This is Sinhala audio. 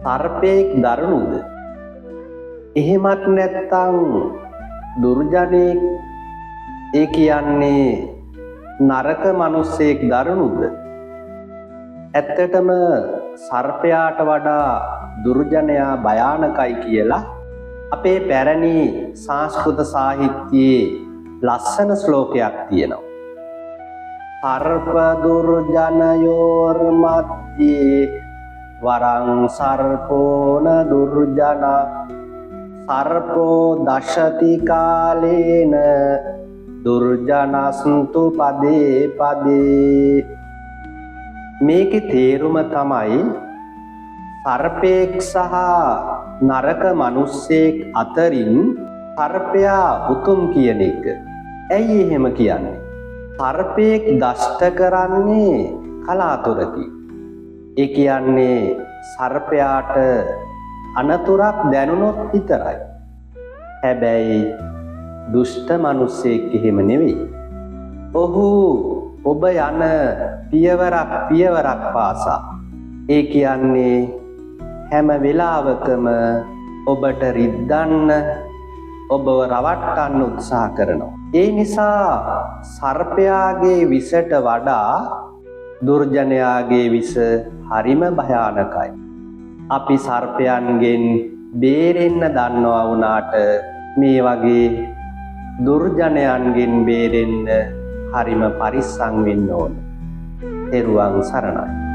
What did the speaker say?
සර්පයෙක් දරුණුද? එහෙමත් නැත්නම් දුර්ජනෙක්, ඒ කියන්නේ නරක මිනිසෙක් දරුණුද? ඇත්තටම සර්පයාට වඩා දුර්ජනයා භයානකයි කියලා අපේ පැරණි සංස්කෘත සාහිත්‍යයේ ලස්සන ශ්ලෝකයක් තියෙනවා. සර්ප දුර්ජනයෝර් මධ්‍යේ වරං සර්පෝන දුර්ජනා සර්පෝ දශති කාලේන දුර්ජනස්තු පදේ පදේ. මේකේ තේරුම තමයි සර්පයෙක් සහ නරක මිනිස්සෙක් අතරින් සර්පයා උතුම් කියන එක. ඇයි එහෙම කියන්නේ? සර්පයෙක් දෂ්ට කරන්නේ කලාතුරකින්. ඒ කියන්නේ සර්පයාට අනතුරක් දැනුනොත් විතරයි. හැබැයි දුෂ්ට මිනිස්සෙක් එහෙම නෙවෙයි. ඔහු ඔබ යන පියවරක් පාසා, ඒ කියන්නේ හැම වෙලාවකම ඔබට රිද්දන්න, ඔබව රවට්ටන්න උත්සාහ කරනවා. ඒ නිසා සර්පයාගේ විසට වඩා දුර්ජනයාගේ විස හරිම භයානකයි. අපි සර්පයන්ගෙන් බේරෙන්න දන්නවා වුණාට මේ වගේ දුර්ජනයන්ගෙන් බේරෙන්න හරිම පරිස්සම් වෙන්න ඕන. තෙරුවන් සරණයි.